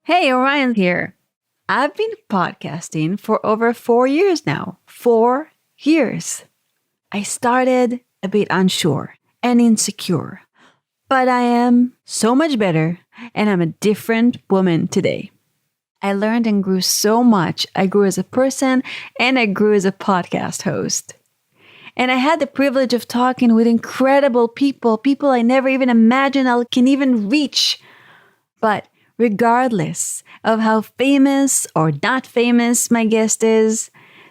Hey, Orion here. I've been podcasting for over 4 years now. 4 years. I started a bit unsure and insecure, but I am so much better and I'm a different woman today. I learned and grew so much. I grew as a person and I grew as a podcast host. And I had the privilege of talking with incredible people I never even imagined I can even reach. But regardless of how famous or not famous my guest is,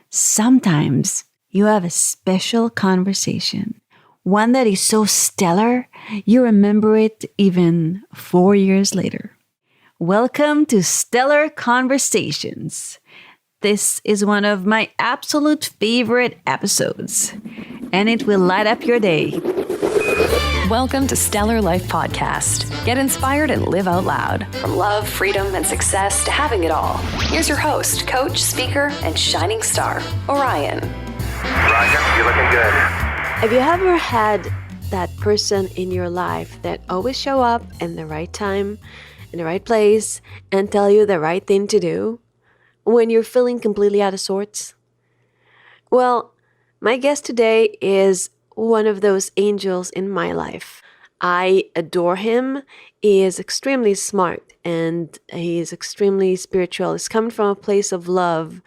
sometimes you have a special conversation. One that is so stellar, you remember it even 4 years later. Welcome to Stellar Conversations. This is one of my absolute favorite episodes, and it will light up your day. Welcome to Stellar Life Podcast. Get inspired and live out loud. From love, freedom, and success to having it all. Here's your host, coach, speaker, and shining star, Orion. Roger, you're looking good. Have you ever had that person in your life that always show up in the right time, in the right place, and tell you the right thing to do when you're feeling completely out of sorts? Well, my guest today is one of those angels in my life. I adore him. He is extremely smart and he is extremely spiritual. He's coming from a place of love.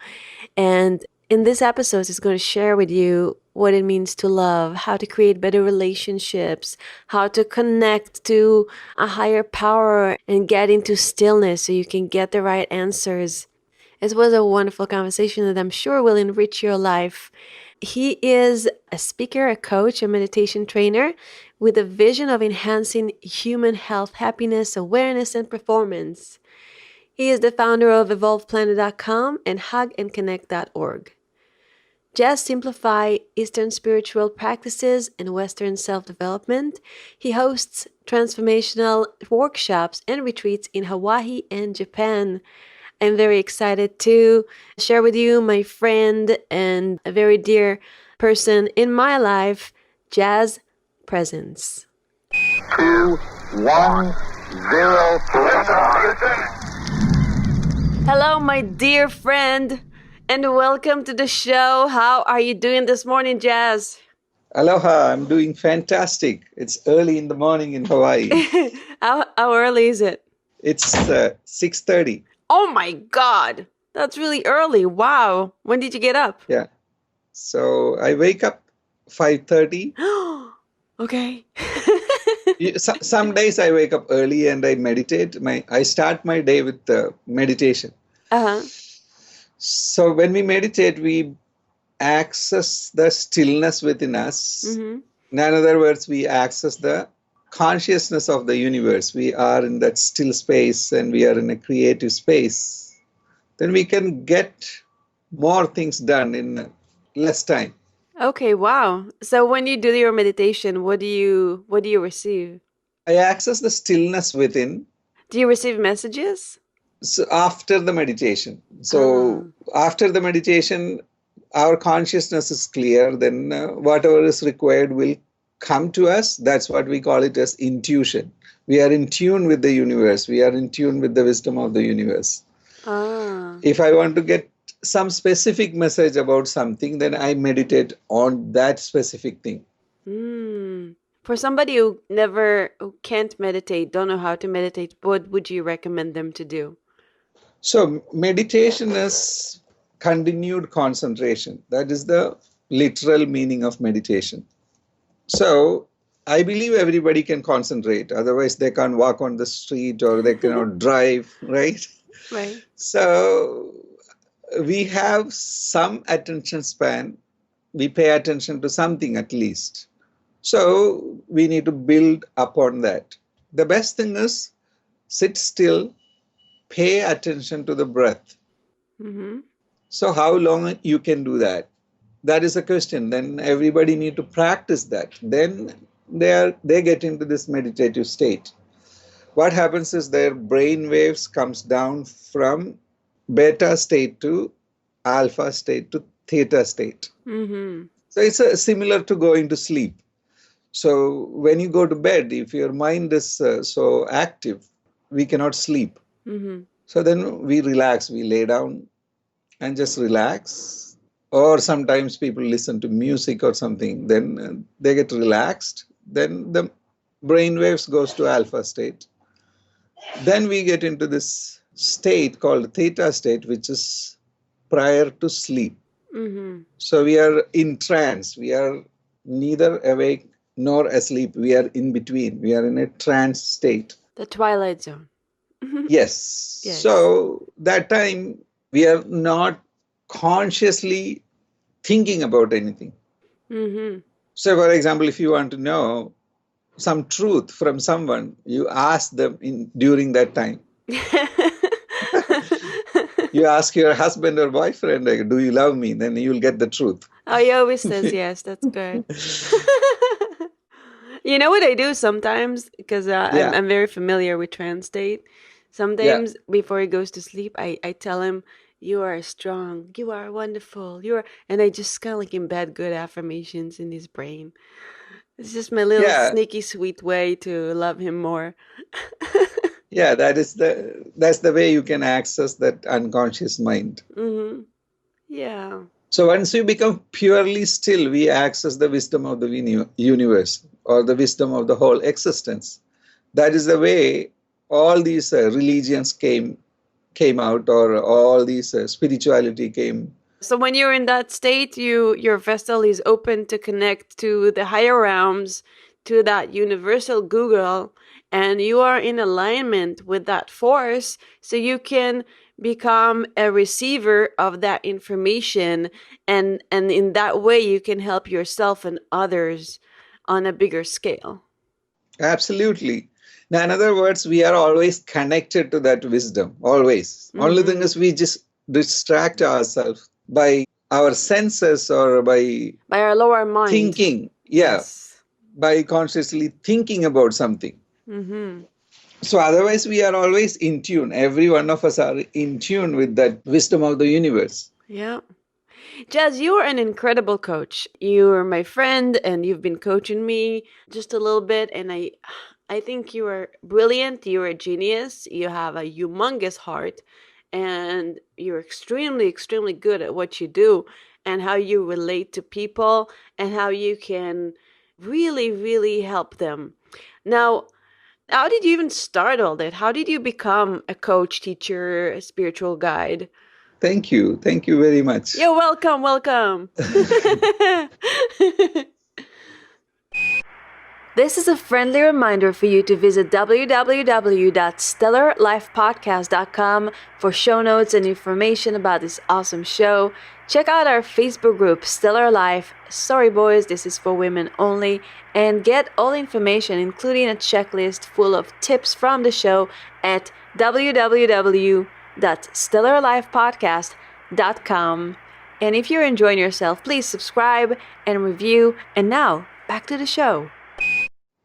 And in this episode, he's going to share with you what it means to love, how to create better relationships, how to connect to a higher power and get into stillness so you can get the right answers. It was a wonderful conversation that I'm sure will enrich your life. He is a speaker, a coach, a meditation trainer with a vision of enhancing human health, happiness, awareness, and performance. He is the founder of evolveplanet.com and hugandconnect.org. Jaz simplify Eastern spiritual practices and Western self-development. He hosts transformational workshops and retreats in Hawaii and Japan. I'm very excited to share with you my friend and a very dear person in my life, Jaz Presence. 2, 1, 0. Hello, my dear friend, and welcome to the show. How are you doing this morning, Jaz? Aloha, I'm doing fantastic. It's early in the morning in Hawaii. How early is it? It's 6:30. Oh my God, that's really early. Wow. When did you get up? Yeah. So I wake up 5:30. Okay. Some days I wake up early and I meditate. I start my day with meditation. Uh-huh. So when we meditate, we access the stillness within us. Mm-hmm. In other words, we access the consciousness of the universe. We are in that still space and we are in a creative space. Then we can get more things done in less time. Okay, wow. So when you do your meditation, what do you receive? I access the stillness within. Do you receive messages? So after the meditation. So after the meditation, our consciousness is clear. Then whatever is required will come to us. That's what we call it as intuition. We are in tune with the universe. We are in tune with the wisdom of the universe. If I want to get some specific message about something, then I meditate on that specific thing. For somebody who can't meditate, don't know how to meditate, what would you recommend them to do? So meditation is continued concentration. That is the literal meaning of meditation. So I believe everybody can concentrate. Otherwise, they can't walk on the street or they cannot drive, right? Right. So we have some attention span. We pay attention to something at least. So we need to build upon that. The best thing is sit still, pay attention to the breath. Mm-hmm. So how long you can do that? That is a question. Then everybody need to practice that. Then they get into this meditative state. What happens is their brain waves comes down from beta state to alpha state to theta state. Mm-hmm. So it's similar to going to sleep. So when you go to bed, if your mind is so active, we cannot sleep. Mm-hmm. So then we relax, we lay down and just relax. Or sometimes people listen to music or something, then they get relaxed. Then the brain waves goes to alpha state. Then we get into this state called theta state, which is prior to sleep. Mm-hmm. So we are in trance. We are neither awake nor asleep. We are in between. We are in a trance state. The twilight zone. Yes. Yes. So that time we are not consciously thinking about anything. Mm-hmm. So, for example, if you want to know some truth from someone, you ask them during that time. You ask your husband or boyfriend, like, do you love me? Then you'll get the truth. Oh, he always says yes. That's good. You know what I do sometimes? Because Yeah. I'm very familiar with trance state. Sometimes before he goes to sleep, I tell him, you are strong, you are wonderful, and I just kind of like embed good affirmations in his brain. It's just my little Yeah. sneaky sweet way to love him more. Yeah, that's the way you can access that unconscious mind. Mm-hmm. Yeah. So once you become purely still, we access the wisdom of the universe or the wisdom of the whole existence. That is the way all these religions came out, or all these spirituality came. So when you're in that state, your vessel is open to connect to the higher realms, to that universal Google, and you are in alignment with that force, so you can become a receiver of that information, and in that way you can help yourself and others on a bigger scale. Absolutely. Now, in other words, we are always connected to that wisdom, always. Only thing is we just distract ourselves by our senses or by our lower mind. Thinking. Yeah. Yes. By consciously thinking about something. Mm-hmm. So otherwise we are always in tune. Every one of us are in tune with that wisdom of the universe. Yeah. Jaz, you are an incredible coach. You are my friend and you've been coaching me just a little bit, and I think you are brilliant. You're a genius. You have a humongous heart, and you're extremely, extremely good at what you do and how you relate to people and how you can really, really help them. Now, how did you even start all that? How did you become a coach, teacher, a spiritual guide? Thank you. Thank you very much. You're welcome. Welcome. This is a friendly reminder for you to visit www.stellarlifepodcast.com for show notes and information about this awesome show. Check out our Facebook group, Stellar Life. Sorry, boys, this is for women only. And get all information, including a checklist full of tips from the show, at www.stellarlifepodcast.com. And if you're enjoying yourself, please subscribe and review. And now, back to the show.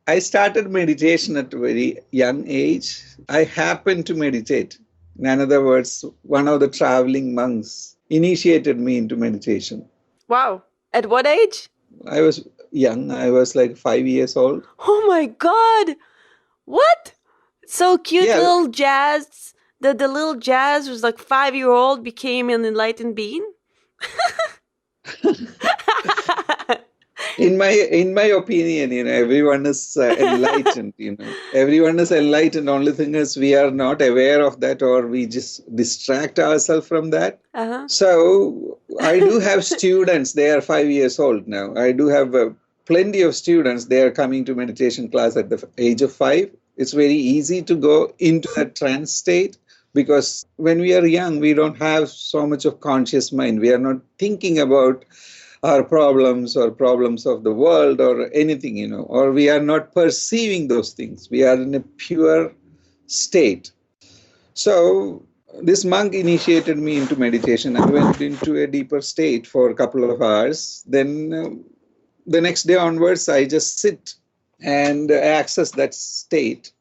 I started meditation at a very young age. I happened to meditate. In other words, one of the traveling monks initiated me into meditation. Wow. At what age? I was young. I was like 5 years old. Oh my God. What? So cute, Yeah. little Jaz. The little Jaz was like 5-year-old became an enlightened being? In my opinion, everyone is enlightened. Everyone is enlightened. Only thing is we are not aware of that, or we just distract ourselves from that. Uh-huh. So I do have students. They are 5 years old now. I do have plenty of students. They are coming to meditation class at the age of 5. It's very easy to go into that trance state, because when we are young, we don't have so much of conscious mind. We are not thinking about our problems or problems of the world or anything, or we are not perceiving those things. We are in a pure state. So this monk initiated me into meditation. I went into a deeper state for a couple of hours. Then the next day onwards, I just sit and access that state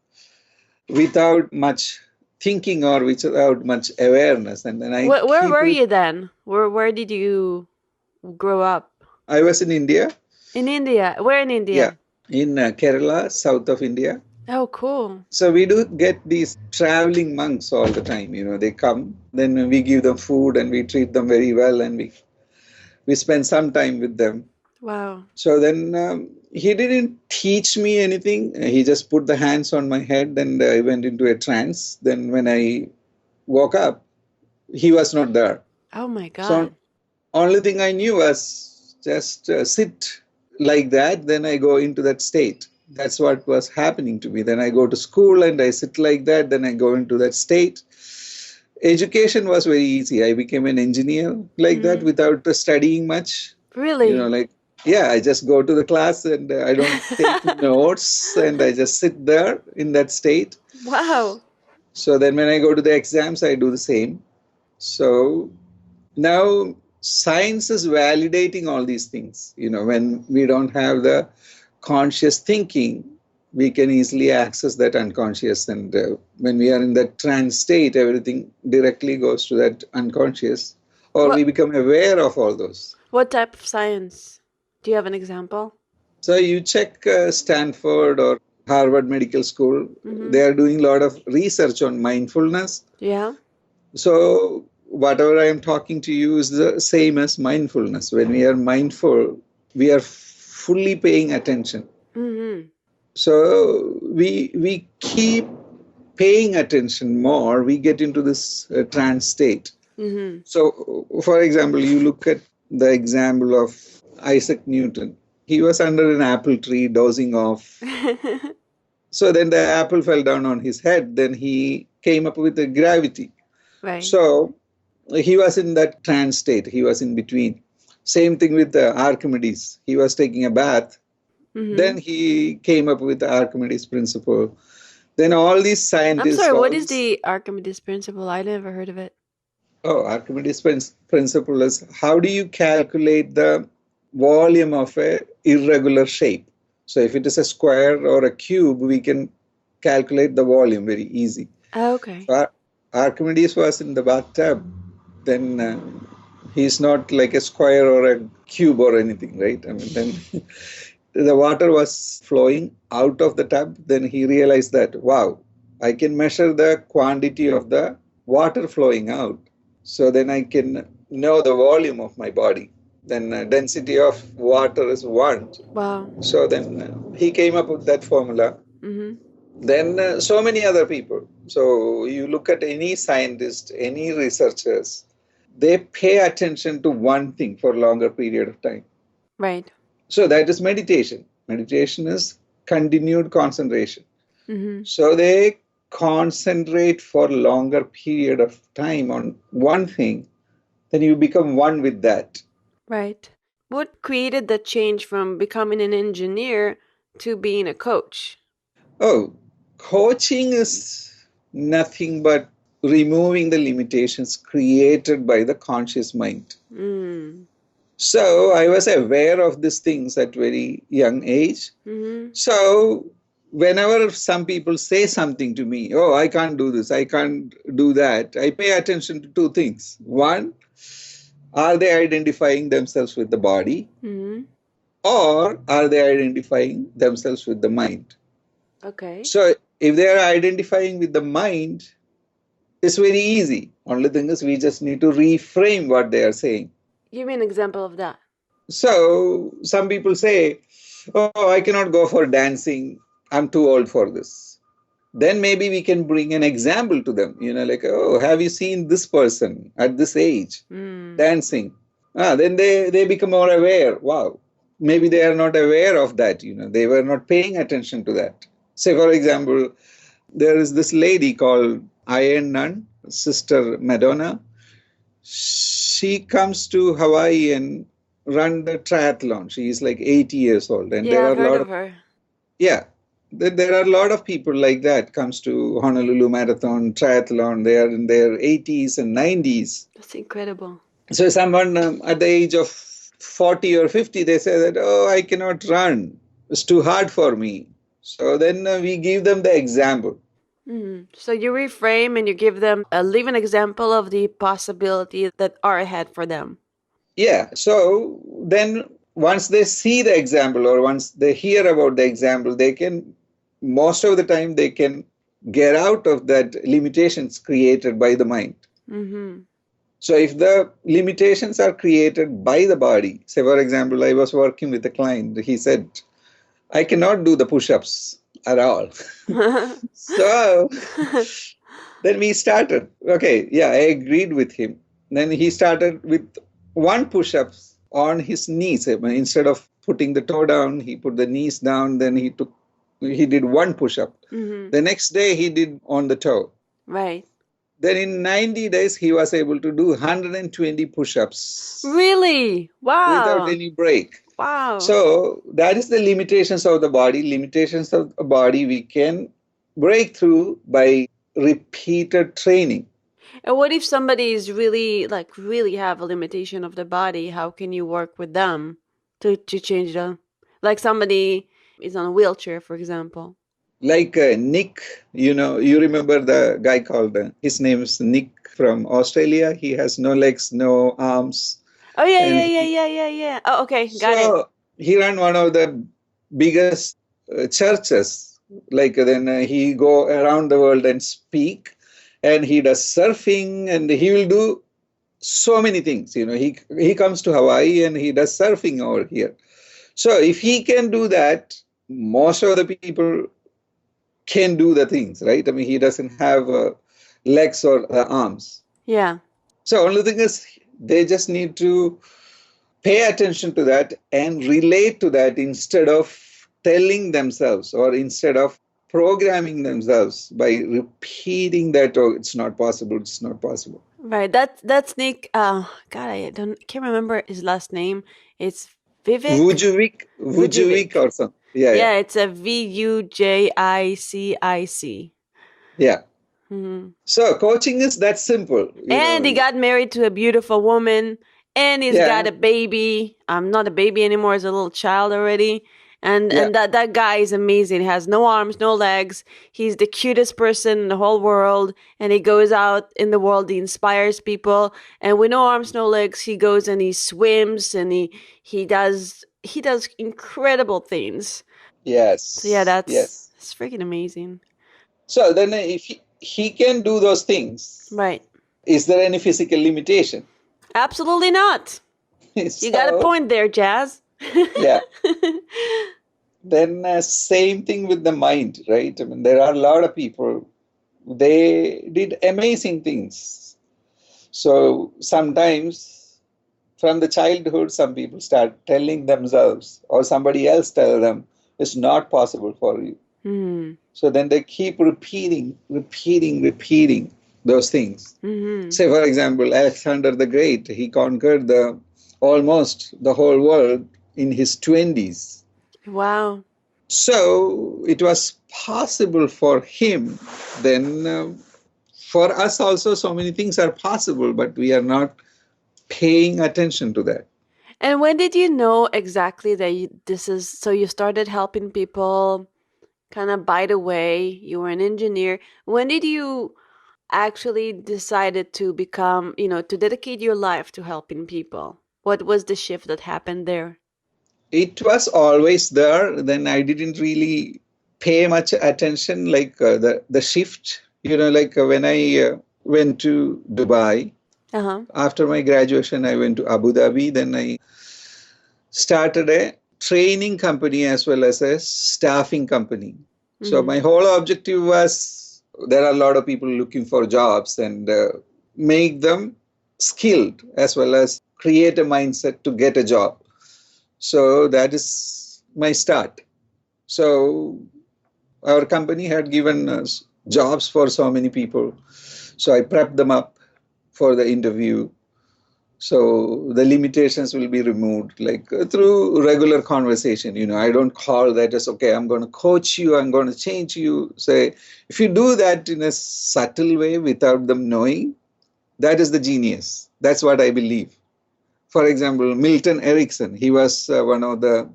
without much thinking or without much awareness. And then Where were you then? Where did you grow up? I was in India. In India? Where in India? Yeah, in Kerala, south of India. Oh, cool. So we do get these traveling monks all the time. They come, then we give them food and we treat them very well, and we spend some time with them. Wow. So then he didn't teach me anything. He just put the hands on my head and I went into a trance. Then when I woke up, he was not there. Oh my God. So only thing I knew was just sit like that. Then I go into that state. That's what was happening to me. Then I go to school and I sit like that. Then I go into that state. Education was very easy. I became an engineer like that without studying much. Really? I just go to the class and I don't take notes and I just sit there in that state. Wow. So then when I go to the exams, I do the same. So now science is validating all these things. When we don't have the conscious thinking, we can easily access that unconscious. And when we are in that trance state, everything directly goes to that unconscious, or we become aware of all those. What type of science? Do you have an example? So you check Stanford or Harvard Medical School. They are doing a lot of research on mindfulness. Yeah. So whatever I am talking to you is the same as mindfulness. When we are mindful, we are fully paying attention. So we keep paying attention more. We get into this trance state. So, for example, you look at the example of Isaac Newton. He was under an apple tree dozing off. So then the apple fell down on his head. Then he came up with the gravity. Right. So he was in that trance state. He was in between. Same thing with Archimedes. He was taking a bath. Then he came up with the Archimedes principle. Then all these scientists... I'm sorry, what is the Archimedes principle? I never heard of it. Oh, Archimedes principle is how do you calculate the volume of a irregular shape? So if it is a square or a cube, we can calculate the volume very easy. Oh, okay. So Archimedes was in the bathtub. Then he's not like a square or a cube or anything, right? I mean, then the water was flowing out of the tub. Then he realized that, wow, I can measure the quantity of the water flowing out. So then I can know the volume of my body. Then density of water is 1. Wow. So then he came up with that formula. Then so many other people. So you look at any scientist, any researchers, they pay attention to one thing for a longer period of time. Right. So that is meditation. Meditation is continued concentration. So they concentrate for a longer period of time on one thing, then you become one with that. Right. What created the change from becoming an engineer to being a coach? Oh, coaching is nothing but removing the limitations created by the conscious mind. So I was aware of these things at very young age. So whenever some people say something to me, oh, I can't do this, I can't do that, I pay attention to two things. One, are they identifying themselves with the body? Or are they identifying themselves with the mind? Okay. So if they are identifying with the mind, it's very easy. Only thing is we just need to reframe what they are saying. Give me an example of that. So some people say, oh, I cannot go for dancing. I'm too old for this. Then maybe we can bring an example to them. Like, oh, have you seen this person at this age dancing? Then they become more aware. Wow. Maybe they are not aware of that. They were not paying attention to that. Say, for example, there is this lady called Iron Nun, Sister Madonna. She comes to Hawaii and run the triathlon. She is like 80 years old. And there are I've heard of her. Yeah. There are a lot of people like that comes to Honolulu Marathon, triathlon. They are in their 80s and 90s. That's incredible. So someone at the age of 40 or 50, they say that, oh, I cannot run. It's too hard for me. So then we give them the example. So you reframe and you give them a living example of the possibilities that are ahead for them. Yeah. So then once they see the example or once they hear about the example, they can most of the time they can get out of that limitations created by the mind. Mm-hmm. So if the limitations are created by the body, say for example, I was working with a client, he said, I cannot do the push-ups at all. So then we started. Okay, yeah, I agreed with him. Then he started with one push-up on his knees. I mean, instead of putting the toe down, he put the knees down. Then he did one push-up. Mm-hmm. The next day he did on the toe. Right. Then in 90 days, he was able to do 120 push-ups Really? without Wow. any break. Wow. So that is the limitations of the body. Limitations of the body we can break through by repeated training. And what if somebody is really have a limitation of the body? How can you work with them to change them? Like somebody is on a wheelchair, for example. Like Nick, you remember the guy called, his name is Nick from Australia. He has no legs, no arms. Oh, yeah, And yeah. Oh, okay, got it. So he ran one of the biggest churches. Like then he go around the world and speak, and he does surfing, and he will do so many things. He comes to Hawaii and he does surfing over here. So if he can do that, most of the people can do the things, right? I mean, he doesn't have legs or arms. Yeah. So only thing is they just need to pay attention to that and relate to that instead of telling themselves or instead of programming themselves by repeating that, oh, it's not possible, it's not possible. Right. That's Nick. God, can't remember his last name. It's Vivek. Vujovic or something. Yeah. It's a Vujicic. Yeah. Mm-hmm. So coaching is that simple. And he got married to a beautiful woman, and he's got a baby. Not a baby anymore; he's a little child already. And that guy is amazing. He has no arms, no legs. He's the cutest person in the whole world. And he goes out in the world. He inspires people. And with no arms, no legs, he goes and he swims and he does incredible things. Yes. So it's freaking amazing. So then if he can do those things, right? Is there any physical limitation? Absolutely not. You got a point there, Jaz. Yeah. Then same thing with the mind, right? I mean, there are a lot of people, they did amazing things. So sometimes from the childhood, some people start telling themselves or somebody else tell them it's not possible for you. Mm-hmm. So then they keep repeating those things. Mm-hmm. Say, for example, Alexander the Great, he conquered almost the whole world in his 20s. Wow. So it was possible for him. Then for us also, so many things are possible, but we are not paying attention to that. And when did you know exactly that so you started helping people kind of by the way, you were an engineer. When did you actually decided to become, to dedicate your life to helping people? What was the shift that happened there? It was always there. Then I didn't really pay much attention, like the shift, like when I went to Dubai. Uh-huh. After my graduation, I went to Abu Dhabi. Then I started a training company as well as a staffing company. Mm-hmm. So my whole objective was, there are a lot of people looking for jobs and make them skilled as well as create a mindset to get a job. So that is my start. So our company had given us jobs for so many people. So I prepped them up for the interview. So the limitations will be removed, like through regular conversation. I don't call that as, okay, I'm going to coach you, I'm going to change you. Say, if you do that in a subtle way without them knowing, that is the genius. That's what I believe. For example, Milton Erickson, he was one of the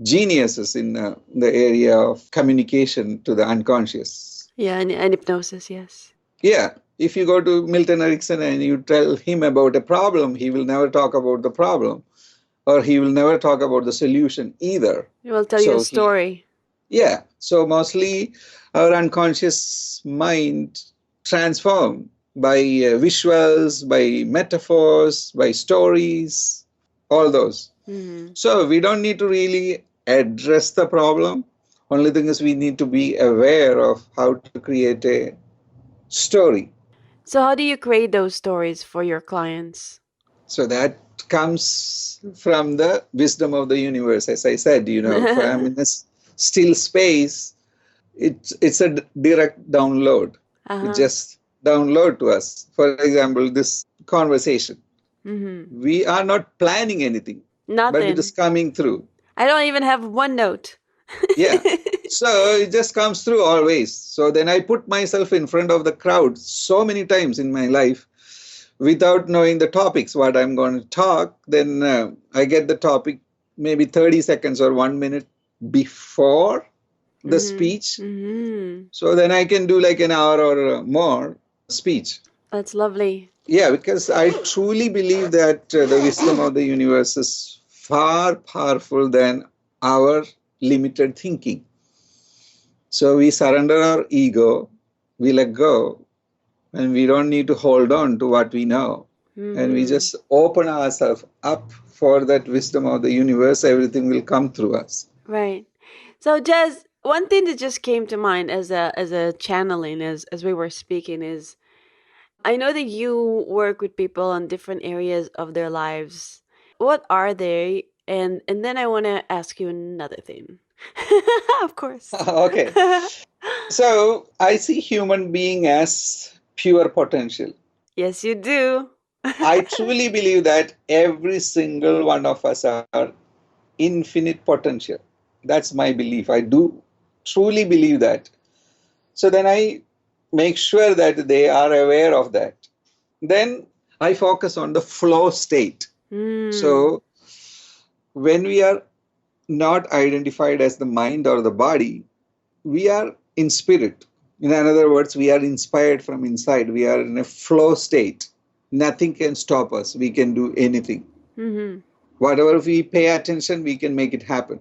geniuses in the area of communication to the unconscious. Yeah, and hypnosis, yes. Yeah. If you go to Milton Erickson and you tell him about a problem, he will never talk about the problem, or he will never talk about the solution either. He will tell you a story. Yeah. So mostly our unconscious mind transform by visuals, by metaphors, by stories, all those. Mm-hmm. So we don't need to really address the problem. Only thing is we need to be aware of how to create a story. So how do you create those stories for your clients? So that comes from the wisdom of the universe. As I said, if I'm in a still space, it's a direct download. It Uh-huh. just download to us. For example, this conversation. Mm-hmm. We are not planning anything, but it is Nothing. coming through. I don't even have one note. Yeah. So it just comes through always. So then I put myself in front of the crowd so many times in my life without knowing the topics, what I'm going to talk. Then I get the topic maybe 30 seconds or 1 minute before the Mm-hmm. speech. Mm-hmm. So then I can do like an hour or more speech. That's lovely. Yeah, because I truly believe that the wisdom of the universe is far powerful than our limited thinking. So we surrender our ego, we let go, and we don't need to hold on to what we know. And we Mm-hmm. just open ourselves up for that wisdom of the universe. Everything will come through us. Right. So, Jez, one thing that just came to mind as a channeling as we were speaking is I know that you work with people on different areas of their lives. What are they? And then I want to ask you another thing. Of course. Okay. So I see human being as pure potential. Yes, you do. I truly believe that every single one of us are infinite potential. That's my belief. I do truly believe that. So then I make sure that they are aware of that. Then I focus on the flow state. Mm, So when we are not identified as the mind or the body, we are in spirit. In other words, we are inspired from inside. We are in a flow state. Nothing can stop us. We can do anything. mm-hmm. Whatever we pay attention, we can make it happen.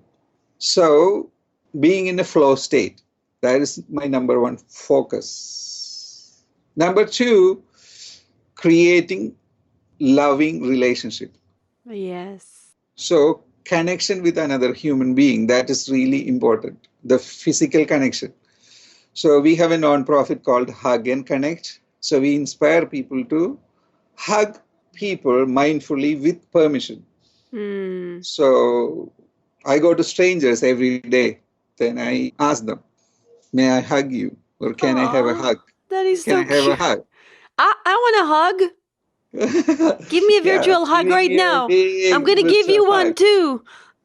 So, being in a flow state, that is my number one focus. Number two, creating loving relationship. Yes. So, connection with another human being, that is really important. The physical connection. So, we have a non-profit called Hug and Connect. So, we inspire people to hug people mindfully with permission. Mm. So I go to strangers every day. Then I ask them, may I hug you? Or can I have a Aw, hug? that is Can I so have a cute. hug? I want a hug. Give me a Yeah, virtual hug giving right me a now. I'm big going to give virtual you one hug. too.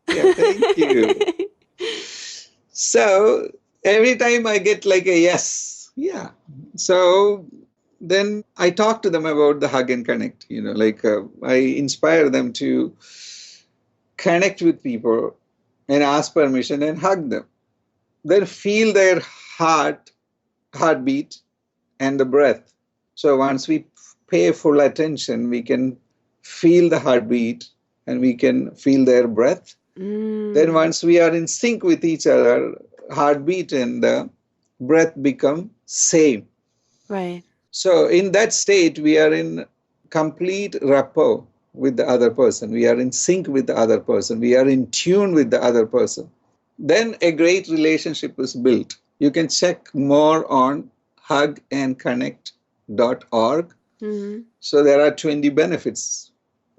Yeah, thank you. So every time I get like a yes. Yeah. So then I talk to them about the hug and connect. I inspire them to connect with people and ask permission and hug them. Then feel their heartbeat and the breath. So once we pay full attention, we can feel the heartbeat and we can feel their breath. Then Mm. once we are in sync with each other, heartbeat and the breath become same. Right. So in that state, we are in complete rapport with the other person. We are in sync with the other person. We are in tune with the other person. Then a great relationship is built. You can check more on hugandconnect.org. Mm-hmm. So there are 20 benefits.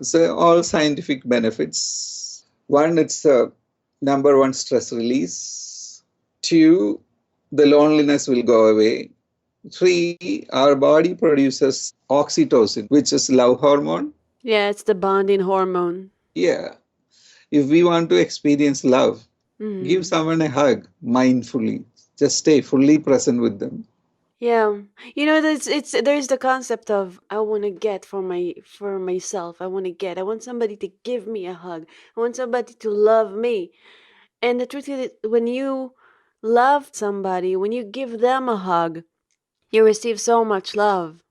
So all scientific benefits. One, it's number one, stress release. Two, the loneliness will go away. Three, our body produces oxytocin, which is love hormone. Yeah, it's the bonding hormone. Yeah. If we want to experience love, give Mm-hmm. someone a hug mindfully. Just stay fully present with them. Yeah, there's the concept of I want to get for myself. I want to get. I want somebody to give me a hug. I want somebody to love me. And the truth is, when you love somebody, when you give them a hug, you receive so much love.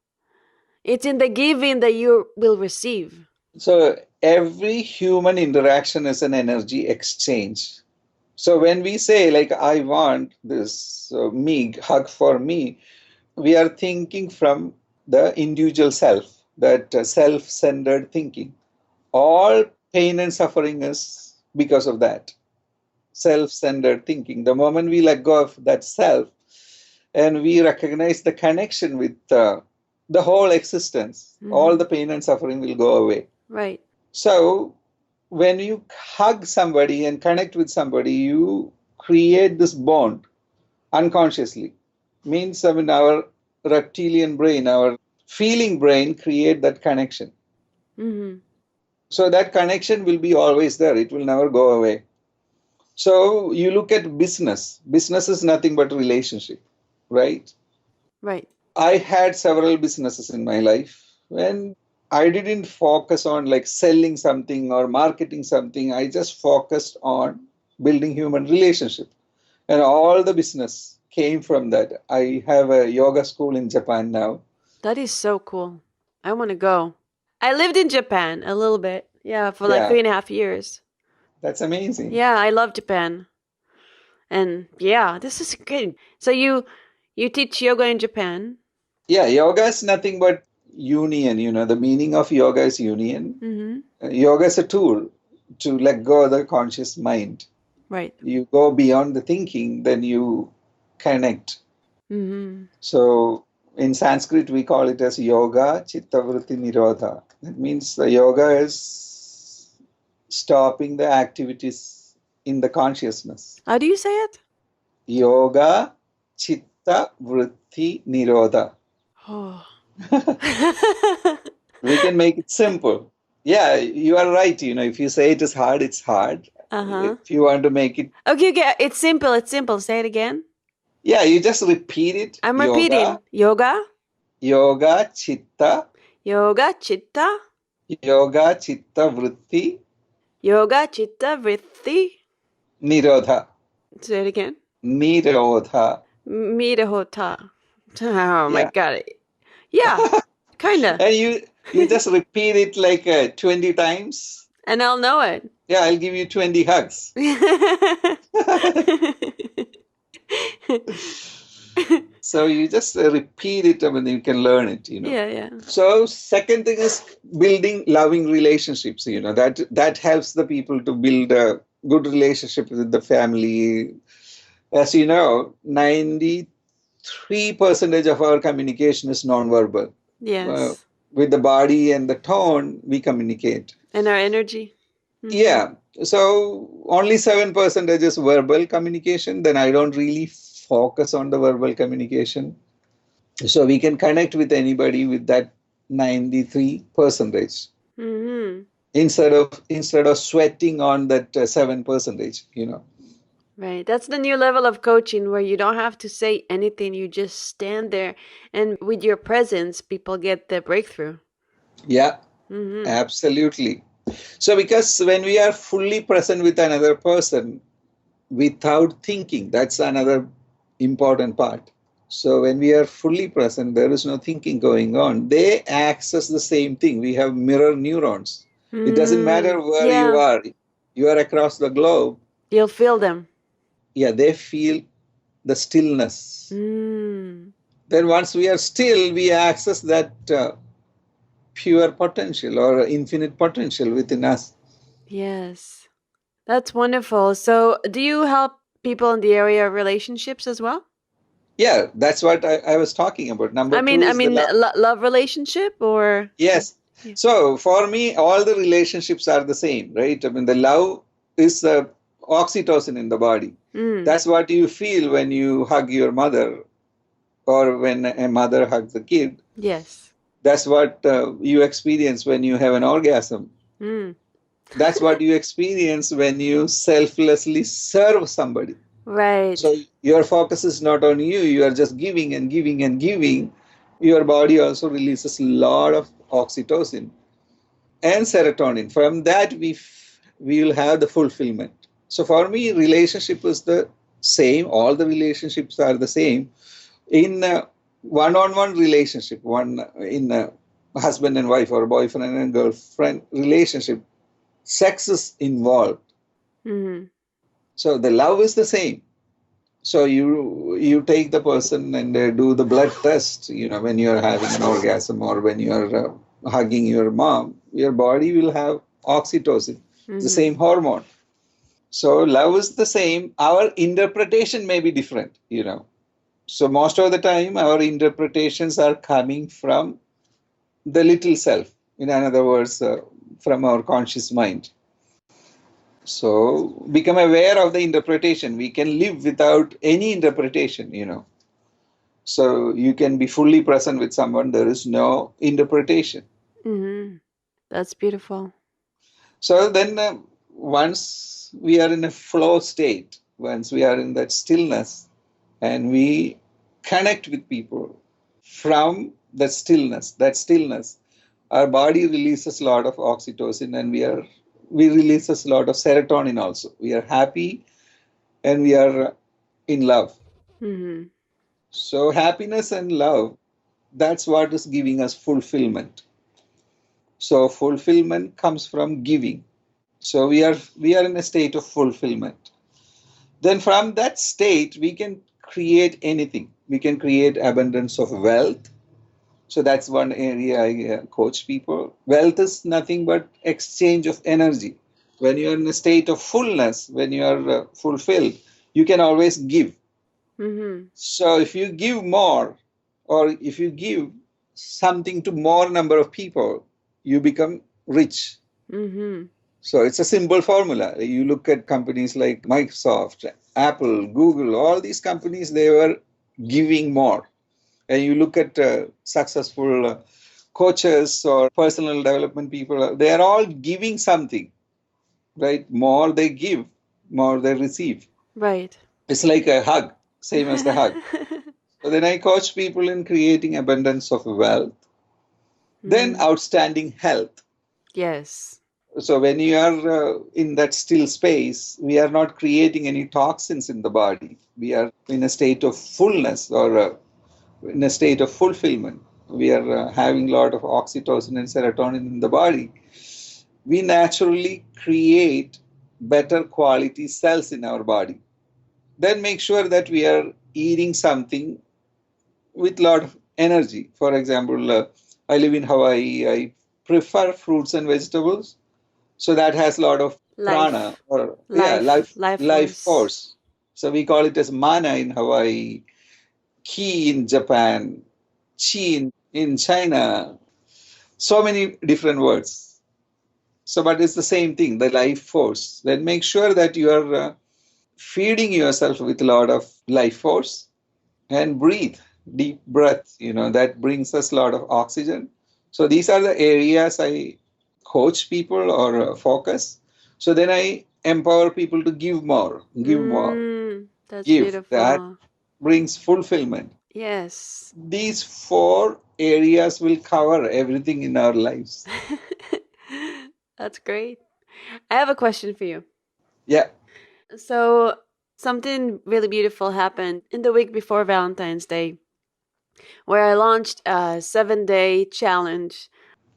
It's in the giving that you will receive. So every human interaction is an energy exchange. So when we say like, I want this me, hug for me, we are thinking from the individual self, that self-centered thinking. All pain and suffering is because of that self-centered thinking. The moment we let go of that self and we recognize the connection with the whole existence, all the pain and suffering will go away. Right. So when you hug somebody and connect with somebody, you create this bond unconsciously. Means, I mean, our reptilian brain, our feeling brain create that connection. Mm-hmm. So that connection will be always there. It will never go away. So you look at business. Business is nothing but relationship, right? Right. I had several businesses in my life, and I didn't focus on like selling something or marketing something. I just focused on building human relationship. And all the business came from that. I have a yoga school in Japan now. That is so cool. I want to go. I lived in Japan a little bit. Yeah, for like Yeah, 3.5 years. that's amazing. Yeah, I love Japan. And yeah, this is good. So you teach yoga in Japan? Yeah, yoga is nothing but union. You know, the meaning of yoga is union. Mm-hmm. Yoga is a tool to let go of the conscious mind. Right. You go beyond the thinking, then you connect. Mm-hmm. So in Sanskrit, we call it as yoga chitta vritti nirodha. That means the yoga is stopping the activities in the consciousness. How do you say it? Yoga chitta vritti nirodha. Oh. We can make it simple. Yeah, you are right. You know, if you say it is hard, it's hard. Uh-huh. If you want to make it, Okay, it's simple. It's simple. Say it again. yeah, you just repeat it. I'm repeating. Yoga, Yoga chitta, yoga, chitta, yoga chitta vritti yoga, chitta, vritti. nirodha. Say it again. Nirodha. Mirahota. Oh my Yeah. God. Yeah, kind of. And you just repeat it like 20 times. And I'll know it. Yeah, I'll give you 20 hugs. So you just repeat it and you can learn it, you know. Yeah, yeah. So second thing is building loving relationships, you know, that helps the people to build a good relationship with the family. As you know, 93% of our communication is nonverbal. Yes. With the body and the tone, we communicate. And our energy. Mhm. Yeah. So only 7% is verbal communication. Then I don't really focus on the verbal communication. So we can connect with anybody with that 93%. Mm-hmm. Instead of sweating on that 7%, you know. Right. That's the new level of coaching where you don't have to say anything. You just stand there. And with your presence, people get the breakthrough. Yeah, Mm-hmm. absolutely. So because when we are fully present with another person without thinking, that's another important part. So when we are fully present, there is no thinking going on. They access the same thing. We have mirror neurons. It doesn't matter where you are. You are across the globe. You'll feel them. Yeah, they feel the stillness. Mm. Then once we are still, we access that pure potential or infinite potential within us. Yes. That's wonderful. So do you help people in the area of relationships as well? Yeah, that's what I was talking about. Number two is the love. Love relationship or? Yes. Yeah. So for me, all the relationships are the same, right? I mean, the love is the oxytocin in the body. Mm. That's what you feel when you hug your mother or when a mother hugs a kid. Yes. That's what you experience when you have an orgasm. Mm. That's what you experience when you selflessly serve somebody. Right. So your focus is not on you. You are just giving and giving and giving. Your body also releases a lot of oxytocin and serotonin. From that, we will have the fulfillment. So for me, relationship is the same. All the relationships are the same. In one-on-one relationship, in a husband and wife or boyfriend and girlfriend relationship, sex is involved. Mm-hmm. So the love is the same. So you take the person and do the blood test, when you're having an orgasm or when you're hugging your mom, your body will have oxytocin, the same hormone. So love is the same. Our interpretation may be different. So most of the time, our interpretations are coming from the little self. In other words, from our conscious mind. So become aware of the interpretation. We can live without any interpretation. So you can be fully present with someone. There is no interpretation. That's beautiful. So then once we are in a flow state, once we are in that stillness and we connect with people from that stillness, our body releases a lot of oxytocin and we releases a lot of serotonin also. We are happy and we are in love. So happiness and love, that's what is giving us fulfillment. So fulfillment comes from giving. So we are in a state of fulfillment. Then from that state, we can create anything. We can create abundance of wealth. So that's one area I coach people. Wealth is nothing but exchange of energy. When you're in a state of fullness, when you are fulfilled, you can always give. So if you give more, or if you give something to more number of people, you become rich. So it's a simple formula. You look at companies like Microsoft, Apple, Google, all these companies, they were giving more. And you look at successful coaches or personal development people, they are all giving something, right? More they give, more they receive. Right. It's like a hug, same as the hug. So then I coach people in creating abundance of wealth, then outstanding health. Yes. So when you are in that still space, we are not creating any toxins in the body. We are in a state of fullness or in a state of fulfillment. We are having a lot of oxytocin and serotonin in the body. We naturally create better quality cells in our body. Then make sure that we are eating something with a lot of energy. For example, I live in Hawaii. I prefer fruits and vegetables. So that has a lot of prana or life force. So we call it as mana in Hawaii, ki in Japan, chi in China. So many different words. So, but it's the same thing, the life force. Then make sure that you are feeding yourself with a lot of life force and breathe, deep breath, that brings us a lot of oxygen. So these are the areas I coach people or focus. So then I empower people to give more, That's give. That beautiful. brings fulfillment. Yes. These 4 areas will cover everything in our lives. That's great. I have a question for you. Yeah. So, something really beautiful happened in the week before Valentine's Day, where I launched a 7-day challenge.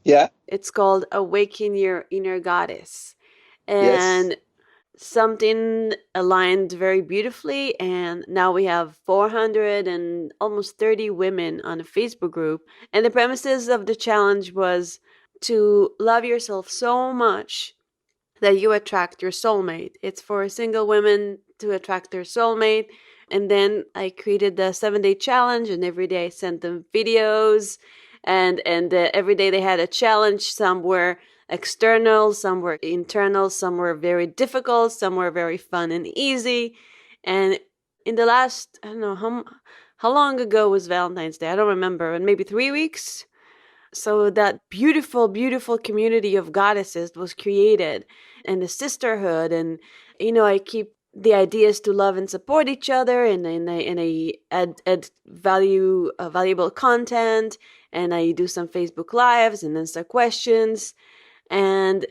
Yeah. It's called Awaken Your Inner Goddess. Yes. And something aligned very beautifully. And now we have 400 and almost 30 women on a Facebook group. And the premises of the challenge was to love yourself so much that you attract your soulmate. It's for single women to attract their soulmate. And then I created the 7-day challenge, and every day I sent them videos, and every day they had a challenge. Some were external, some were internal, some were very difficult, some were very fun and easy. And in the last, I don't know, how long ago was Valentine's Day? I don't remember, but maybe 3 weeks. So that beautiful, beautiful community of goddesses was created, and the sisterhood. And, I keep the ideas to love and support each other, and I add valuable content, and I do some Facebook Lives and answer questions. And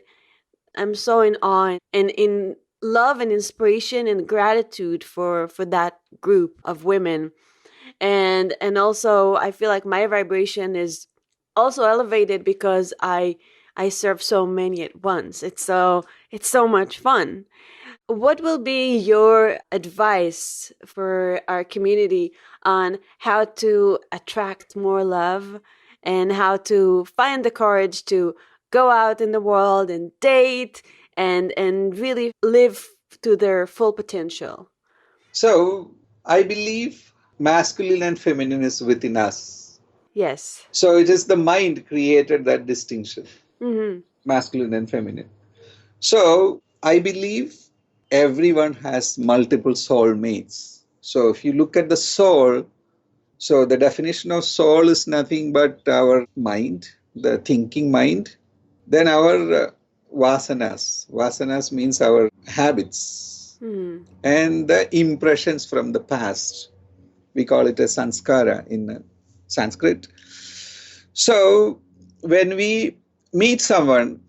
I'm so in awe and in love and inspiration and gratitude for that group of women. And also I feel like my vibration is also elevated because I serve so many at once. It's so much fun. what will be your advice for our community on how to attract more love and how to find the courage to go out in the world and date and really live to their full potential? So I believe masculine and feminine is within us. Yes. So it is the mind created that distinction, Mm-hmm. masculine and feminine. So I believe everyone has multiple soul mates. So if you look at the soul, so the definition of soul is nothing but our mind, the thinking mind. Then our vasanas. Vasanas means our habits Mm-hmm. and the impressions from the past. We call it a sanskara in Sanskrit. So when we meet someone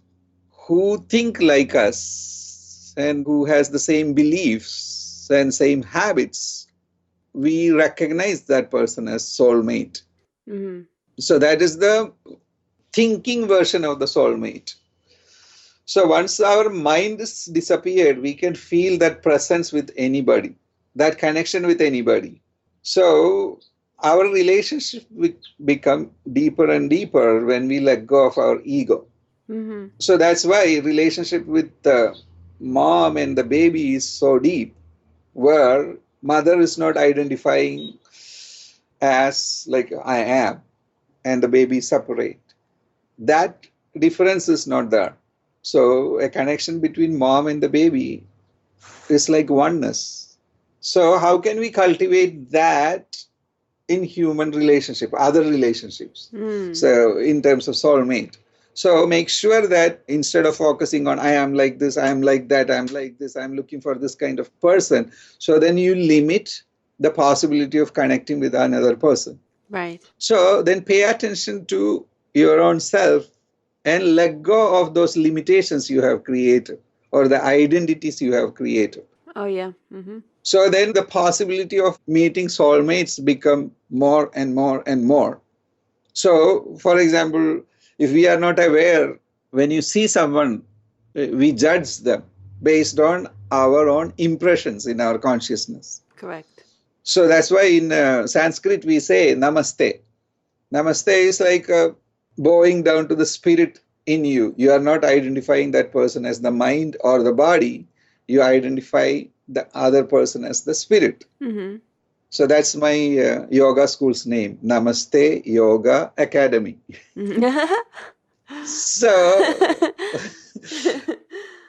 who think like us and who has the same beliefs and same habits, we recognize that person as soulmate. Mm-hmm. So that is the thinking version of the soulmate. So once our mind is disappeared, we can feel that presence with anybody, that connection with anybody. So our relationship will become deeper and deeper when we let go of our ego. Mm-hmm. So that's why relationship with the mom and the baby is so deep, where mother is not identifying as like I am and the baby is separate. That difference is not there. So a connection between mom and the baby is like oneness. So how can we cultivate that in human relationship, other relationships? So in terms of soulmate. So make sure that instead of focusing on I am like this, I am like that, I am like this, I am looking for this kind of person. So then you limit the possibility of connecting with another person. Right. So then pay attention to your own self and let go of those limitations you have created or the identities you have created. Oh, yeah. Mm-hmm. So then the possibility of meeting soulmates become more and more and more. So, for example, if we are not aware, when you see someone, we judge them based on our own impressions in our consciousness. Correct. So that's why in Sanskrit we say namaste. Namaste is like bowing down to the spirit in you. You are not identifying that person as the mind or the body. You identify the other person as the spirit. Mm-hmm. So that's my yoga school's name, Namaste Yoga Academy. So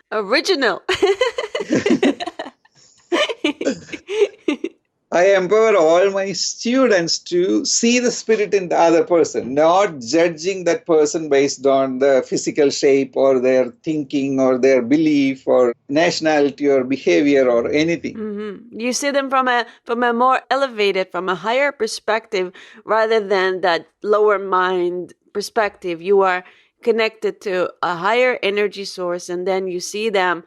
original. I empower all my students to see the spirit in the other person, not judging that person based on the physical shape or their thinking or their belief or nationality or behavior or anything. Mm-hmm. You see them from a more elevated, from a higher perspective, rather than that lower mind perspective. You are connected to a higher energy source, and then you see them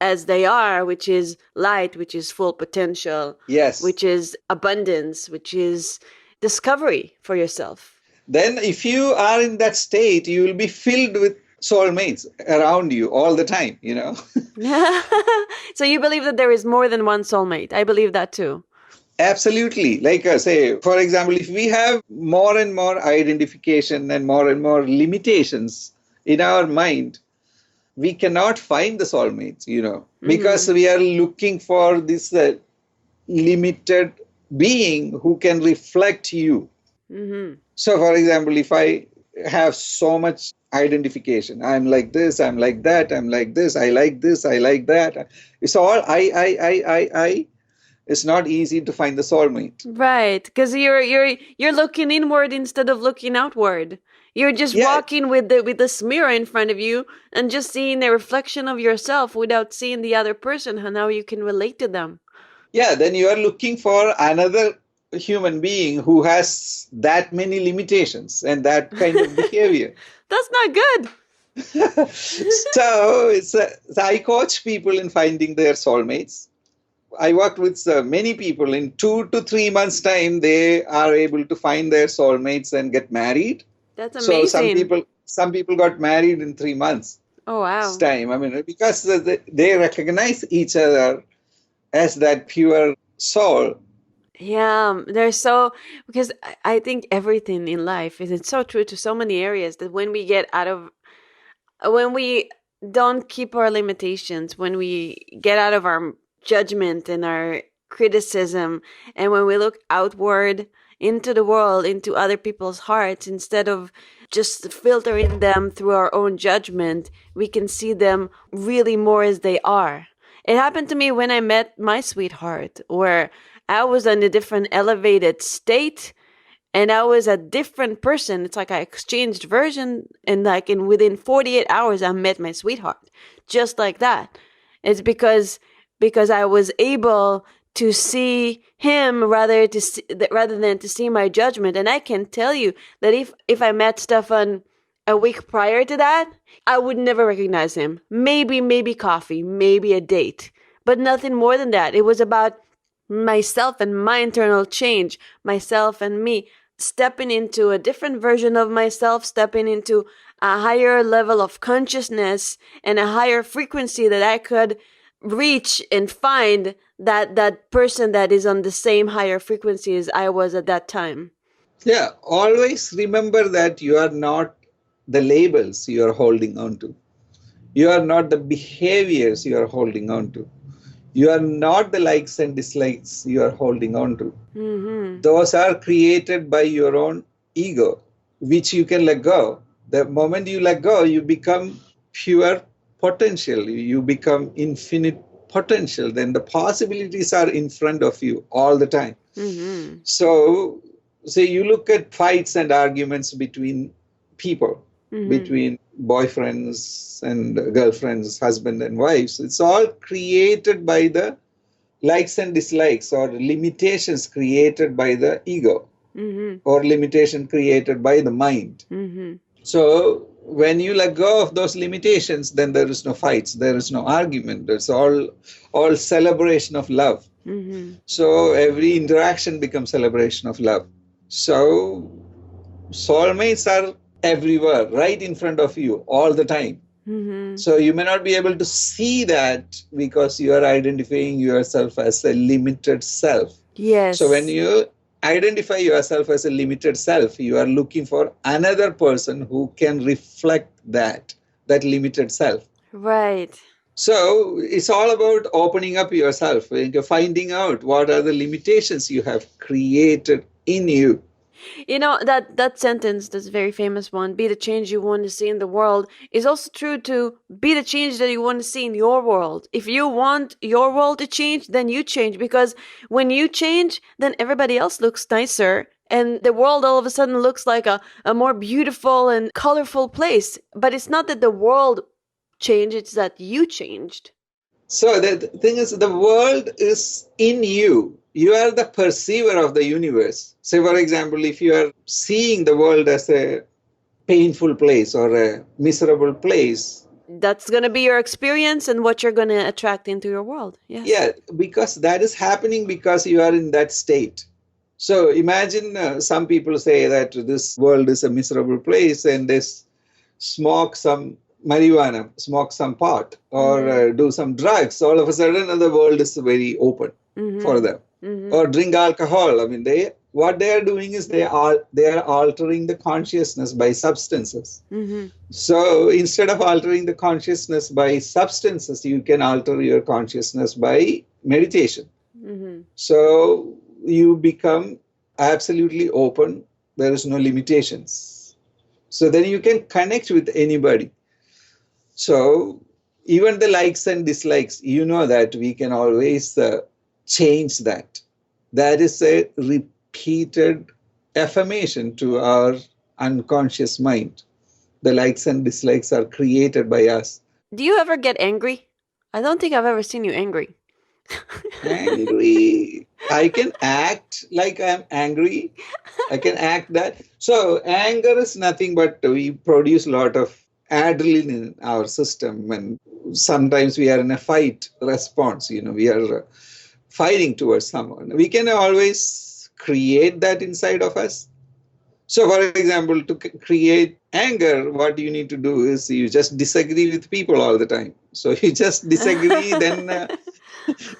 as they are, which is light, which is full potential, Yes. which is abundance, which is discovery for yourself. Then if you are in that state, you will be filled with soulmates around you all the time, you know. So you believe that there is more than one soulmate. I believe that too. Absolutely. Like say, for example, if we have more and more identification and more limitations in our mind, we cannot find the soulmates, you know, because we are looking for this limited being who can reflect you. Mm-hmm. So, for example, if I have so much identification, I'm like this, I'm like that, I'm like this, I like that. It's all I. It's not easy to find the soulmate. Right, because you're looking inward instead of looking outward. You're just walking with this mirror in front of you and just seeing the reflection of yourself without seeing the other person and how you can relate to them. Yeah, then you are looking for another human being who has that many limitations and that kind of behavior. That's not good. So I coach people in finding their soulmates. I worked with many people. In 2 to 3 months' time, they are able to find their soulmates and get married. That's amazing. So some people got married in 3 months. Oh, wow. time. I mean, because they recognize each other as that pure soul. Yeah, because I think everything in life is it's so true to so many areas that when we don't keep our limitations, when we get out of our judgment and our criticism, and when we look outward into the world, into other people's hearts, instead of just filtering them through our own judgment, we can see them really more as they are. It happened to me when I met my sweetheart, where I was in a different elevated state and I was a different person. It's like I exchanged version, and like within 48 hours I met my sweetheart. Just like that. It's because I was able to see him rather than to see my judgment. And I can tell you that if I met Stephan a week prior to that, I would never recognize him. Maybe coffee, maybe a date, but nothing more than that. It was about myself and my internal change, myself and me stepping into a different version of myself, stepping into a higher level of consciousness and a higher frequency that I could reach and find that person that is on the same higher frequency as I was at that time. Yeah, always remember that you are not the labels you are holding on to. You are not the behaviors you are holding on to. You are not the likes and dislikes you are holding on to. Mm-hmm. Those are created by your own ego, which you can let go. The moment you let go, you become pure potential. You become infinite potential. Then the possibilities are in front of you all the time. Mm-hmm. So you look at fights and arguments between people, Mm-hmm. between boyfriends and girlfriends, husband and wives. It's all created by the likes and dislikes or limitations created by the ego, Mm-hmm. or limitation created by the mind. Mm-hmm. So when you let go of those limitations, then there is no fights, there is no argument. There's all celebration of love. Mm-hmm. So every interaction becomes celebration of love. So soulmates are everywhere, right in front of you all the time. Mm-hmm. So you may not be able to see that because you are identifying yourself as a limited self. Yes. So when you identify yourself as a limited self, you are looking for another person who can reflect that limited self. Right. So it's all about opening up yourself, finding out what are the limitations you have created in you. You know, that sentence, that's a very famous one, be the change you want to see in the world, is also true to be the change that you want to see in your world. If you want your world to change, then you change, because when you change, then everybody else looks nicer and the world all of a sudden looks like a more beautiful and colorful place. But it's not that the world changed, it's that you changed. So the thing is, the world is in you. You are the perceiver of the universe. Say, for example, if you are seeing the world as a painful place or a miserable place, that's going to be your experience and what you're going to attract into your world. Yes. Yeah, because that is happening because you are in that state. So imagine some people say that this world is a miserable place and they smoke some marijuana, smoke some pot, or do some drugs. All of a sudden, the world is very open for them. Mm-hmm. Or drink alcohol. I mean, what they are doing is they are altering the consciousness by substances. Mm-hmm. So instead of altering the consciousness by substances, you can alter your consciousness by meditation. Mm-hmm. So you become absolutely open. There is no limitations. So then you can connect with anybody. So even the likes and dislikes, you know that we can always change that. That is a repeated affirmation to our unconscious mind. The likes and dislikes are created by us. Do you ever get angry? I don't think I've ever seen you angry. Angry. I can act like I'm angry. I can act that. So anger is nothing but we produce a lot of adrenaline in our system, and sometimes we are in a fight response. We are fighting towards someone. We can always create that inside of us. So, for example, to create anger, what you need to do is you just disagree with people all the time. So you just disagree, then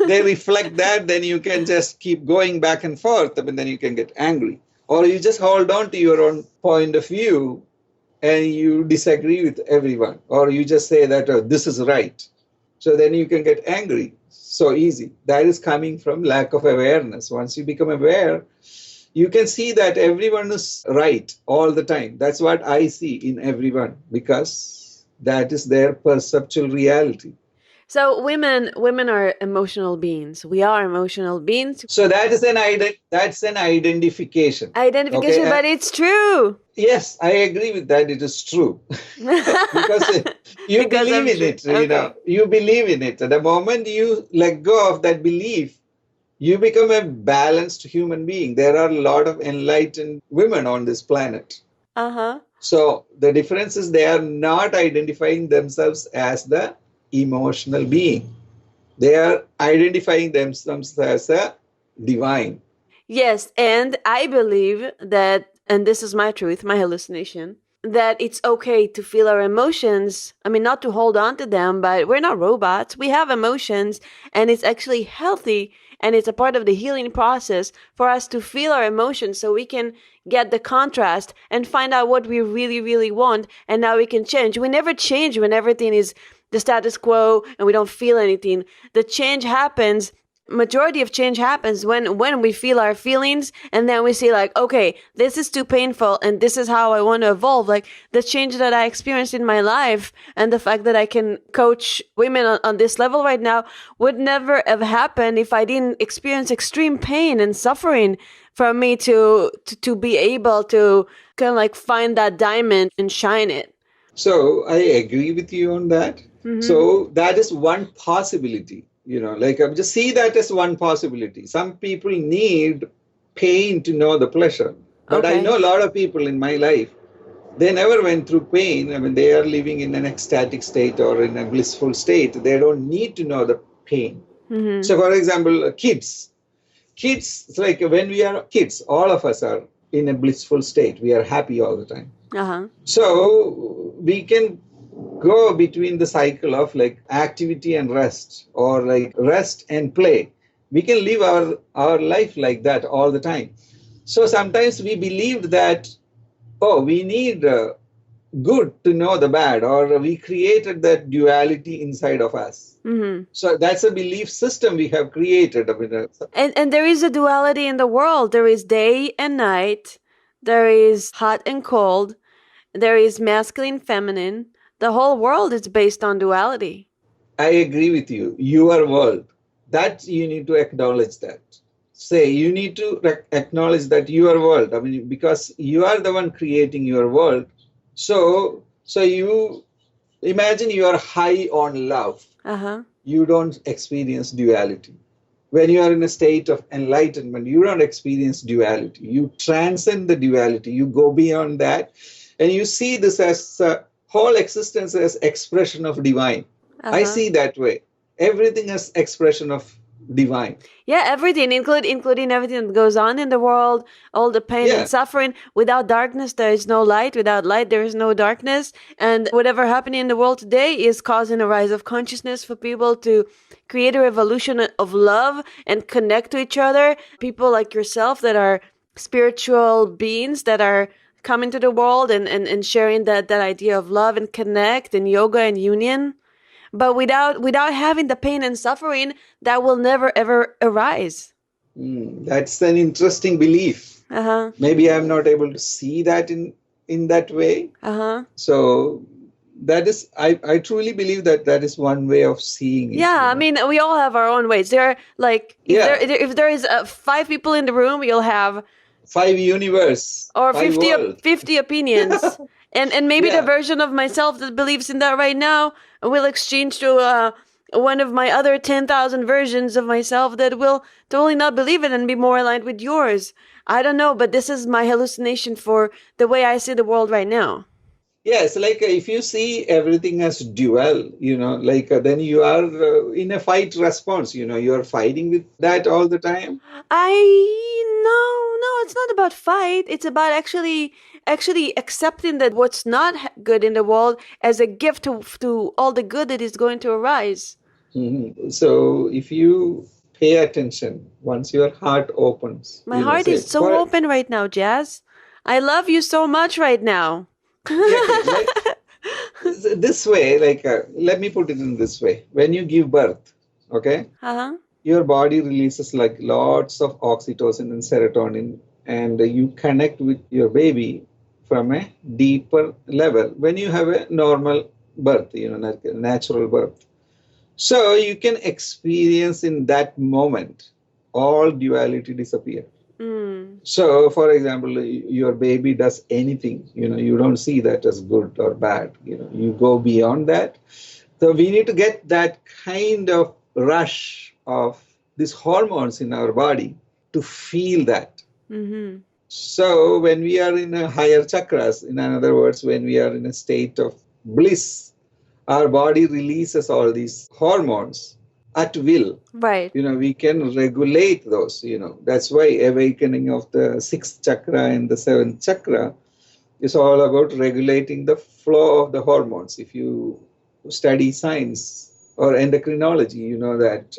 they reflect that, then you can just keep going back and forth, and then you can get angry. Or you just hold on to your own point of view and you disagree with everyone. Or you just say that this is right. So then you can get angry so easy. That is coming from lack of awareness. Once you become aware, you can see that everyone is right all the time. That's what I see in everyone, because that is their perceptual reality. So women are emotional beings. We are emotional beings. So that is that's an identification. Identification, Okay? but it's true. Yes, I agree with that. It is true. Because you Because I'm believe in true. it, Okay. you believe in it. The moment you let go of that belief, you become a balanced human being. There are a lot of enlightened women on this planet. Uh-huh. So the difference is they are not identifying themselves as the emotional being. They are identifying themselves as a divine. Yes, and I believe that, and this is my truth, my hallucination, that it's okay to feel our emotions. I mean, not to hold on to them, but we're not robots. We have emotions, and it's actually healthy, and it's a part of the healing process for us to feel our emotions so we can get the contrast and find out what we really, really want, and now we can change. We never change when everything is the status quo and we don't feel anything. The change happens, majority of change happens when we feel our feelings, and then we see like, okay, this is too painful and this is how I want to evolve. Like the change that I experienced in my life and the fact that I can coach women on this level right now would never have happened if I didn't experience extreme pain and suffering for me to be able to kind of like find that diamond and shine it. So I agree with you on that. Mm-hmm. So that is one possibility. Like I just see that as one possibility. Some people need pain to know the pleasure. But I Okay. know a lot of people in my life, they never went through pain. I mean, they are living in an ecstatic state or in a blissful state. They don't need to know the pain. Mm-hmm. So, for example, kids, it's like when we are kids, all of us are in a blissful state. We are happy all the time. Uh-huh. So we can go between the cycle of like activity and rest, or like rest and play. We can live our life like that all the time. So sometimes we believed that, we need good to know the bad, or we created that duality inside of us. Mm-hmm. So that's a belief system we have created. And there is a duality in the world. There is day and night. There is hot and cold. There is masculine, feminine. The whole world is based on duality. I agree with you. Your world. That you need to acknowledge that. Say, you need to acknowledge that your world. I mean, because you are the one creating your world. So you imagine you are high on love. Uh-huh. You don't experience duality. When you are in a state of enlightenment, you don't experience duality. You transcend the duality. You go beyond that. And you see this as whole existence as expression of divine. Uh-huh. I see that way. Everything is expression of divine. Yeah, everything, including everything that goes on in the world, all the pain and suffering. Without darkness, there is no light. Without light, there is no darkness. And whatever happening in the world today is causing a rise of consciousness for people to create a revolution of love and connect to each other. People like yourself that are spiritual beings that are coming to the world and sharing that idea of love and connect and yoga and union. But without having the pain and suffering, that will never ever arise. That's an interesting belief. Uh-huh. Maybe I'm not able to see that in that way. Uh-huh. So that is, I truly believe that is one way of seeing it. Yeah, I mean, we all have our own ways. There are like if there is 5 people in the room, you'll have 5 universe or 5 50 opinions. And maybe Yeah. the version of myself that believes in that right now will exchange to one of my other 10,000 versions of myself that will totally not believe it and be more aligned with yours. I don't know, but this is my hallucination for the way I see the world right now. Yes, like if you see everything as dual, then you are in a fight response, you are fighting with that all the time. No, it's not about fight. It's about actually accepting that what's not good in the world as a gift to all the good that is going to arise. So if you pay attention, once your heart opens. My heart is so open right now, Jaz. I love you so much right now. This way, let me put it in this way. When you give birth, okay, your body releases like lots of oxytocin and serotonin, and you connect with your baby from a deeper level when you have a normal birth, natural birth. So you can experience in that moment all duality disappear. So, for example, your baby does anything, you don't see that as good or bad. You go beyond that. So we need to get that kind of rush of these hormones in our body to feel that. So when we are in a higher chakras, in other words, when we are in a state of bliss, our body releases all these hormones at will. Right. We can regulate those, That's why awakening of the sixth chakra and the seventh chakra is all about regulating the flow of the hormones. If you study science or endocrinology, you know that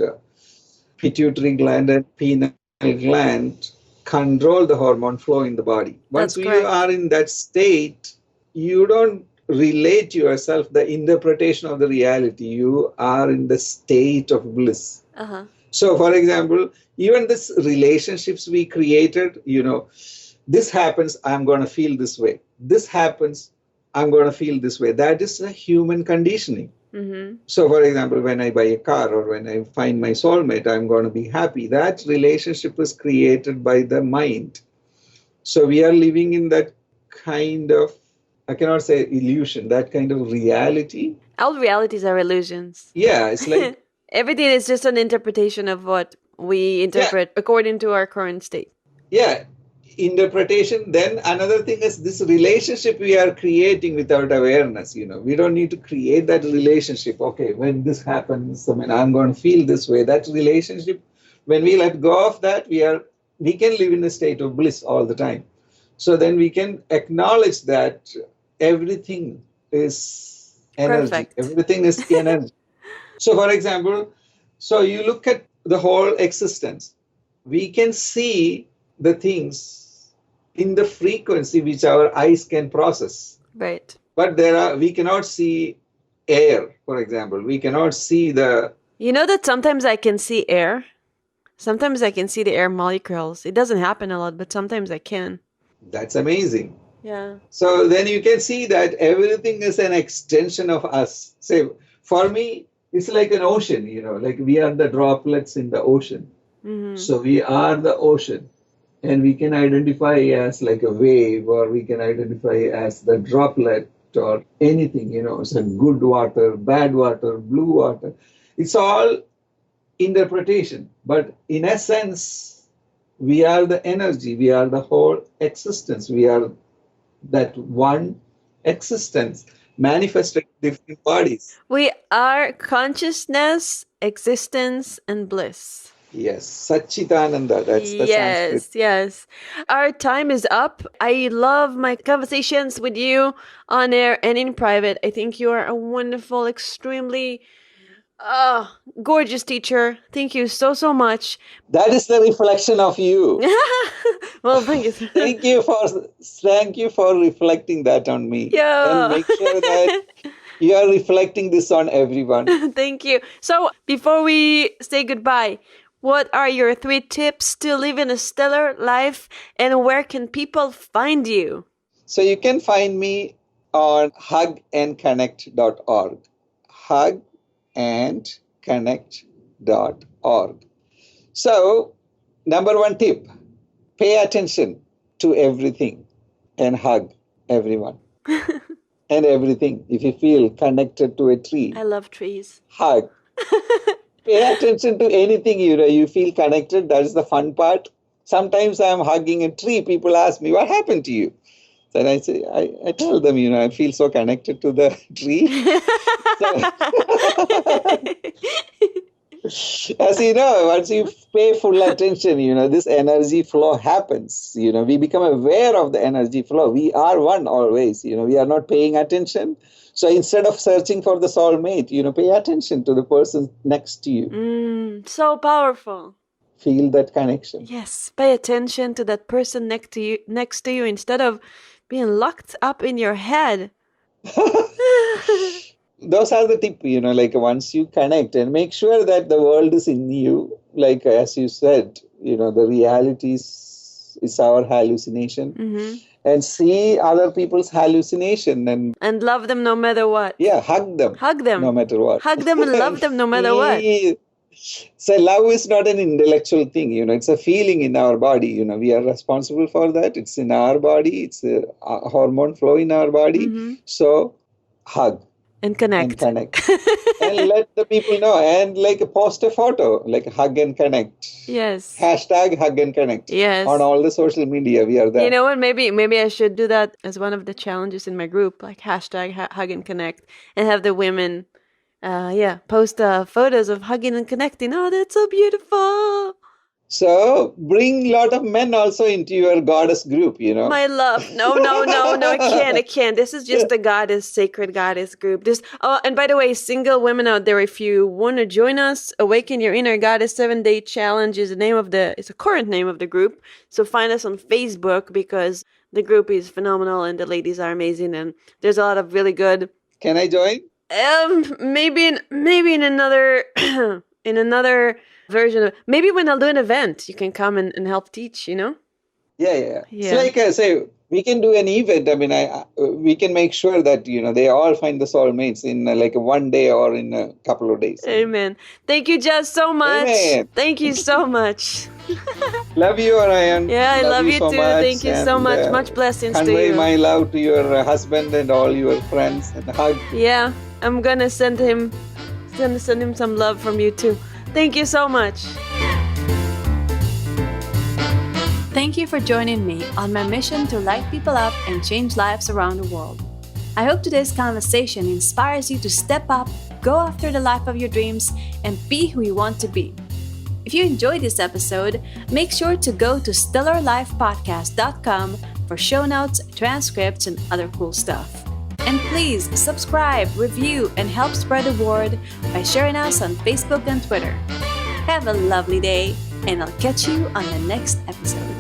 pituitary gland and pineal gland control the hormone flow in the body. Once you are in that state, you don't relate yourself the interpretation of the reality. You are in the state of bliss. So, for example, even this relationships we created, this happens, I'm going to feel this way. This happens, I'm going to feel this way. That is a human conditioning. So, for example, when I buy a car or when I find my soulmate, I'm going to be happy. That relationship was created by the mind. So we are living in that kind of, I cannot say illusion, that kind of reality. All realities are illusions. Yeah, it's like... everything is just an interpretation of what we interpret according to our current state. Yeah, interpretation. Then another thing is this relationship we are creating without awareness. We don't need to create that relationship. Okay, when this happens, I'm going to feel this way. That relationship, when we let go of that, we can live in a state of bliss all the time. So then we can acknowledge that everything is energy. Perfect. Everything is energy. So, for example, you look at the whole existence. We can see the things in the frequency which our eyes can process. Right. But we cannot see air, for example. We cannot see the... You know that sometimes I can see air? Sometimes I can see the air molecules. It doesn't happen a lot, but sometimes I can. That's amazing. Yeah. So then you can see that everything is an extension of us. Say, for me, it's like an ocean, like we are the droplets in the ocean. So we are the ocean. And we can identify as like a wave, or we can identify as the droplet or anything, it's a good water, bad water, blue water. It's all interpretation. But in essence, we are the energy. We are the whole existence. We are that one existence manifested in different bodies. We are consciousness, existence, and bliss. Yes, Satchitananda. That's the Sanskrit. Yes. Our time is up. I love my conversations with you on air and in private. I think you are a wonderful, extremely gorgeous teacher. Thank you so much. That is the reflection of you. Well, thank you. Thank you for reflecting that on me. Yeah. And make sure that you are reflecting this on everyone. Thank you. So before we say goodbye, what are your 3 tips to living a stellar life, and where can people find you? So you can find me on hugandconnect.org. hugandconnect.org. So, number 1 tip, pay attention to everything and hug everyone and everything. If you feel connected to a tree, I love trees. Hug. Pay attention to anything you feel connected. That is the fun part. Sometimes I'm hugging a tree. People ask me, what happened to you? Then I say, I tell them, I feel so connected to the tree. As you know, once you pay full attention, this energy flow happens. We become aware of the energy flow. We are one always. We are not paying attention. So instead of searching for the soulmate, pay attention to the person next to you. So powerful. Feel that connection. Yes, pay attention to that person next to you instead of being locked up in your head. Those are the tip, like once you connect and make sure that the world is in you, like as you said, the reality is our hallucination, and see other people's hallucination and love them no matter what. Yeah, hug them no matter what. Hug them and love them no matter what. So love is not an intellectual thing, it's a feeling in our body. We are responsible for that. It's in our body. It's a hormone flow in our body. So hug. And connect. And let the people know. And like post a photo, like hug and connect. Yes. Hashtag hug and connect. Yes. On all the social media, we are there. You know what? Maybe I should do that as one of the challenges in my group, like hashtag hug and connect, and have the women, post photos of hugging and connecting. Oh, that's so beautiful. So bring a lot of men also into your goddess group, My love. No, I can't. This is just a sacred goddess group. And by the way, single women out there, if you want to join us, Awaken Your Inner Goddess 7-Day Challenge is it's a current name of the group. So find us on Facebook because the group is phenomenal and the ladies are amazing and there's a lot of really good. Can I join? Maybe in another in another version of, maybe when I'll do an event, you can come and help teach, Yeah. Yeah. So like I say, we can do an event. I mean, we can make sure that, they all find the soulmates in like one day or in a couple of days. Amen. Thank you, Jaz, so much. Amen. Thank you so much. Love you, Orion. Yeah, I love you so too. much. Thank you so much. Much blessings to Convey you. my love to your husband and all your friends and hug. Yeah, I'm gonna send him some love from you too. Thank you so much. Thank you for joining me on my mission to light people up and change lives around the world. I hope today's conversation inspires you to step up, go after the life of your dreams, and be who you want to be. If you enjoyed this episode, make sure to go to stellarlifepodcast.com for show notes, transcripts, and other cool stuff. And please subscribe, review, and help spread the word by sharing us on Facebook and Twitter. Have a lovely day, and I'll catch you on the next episode.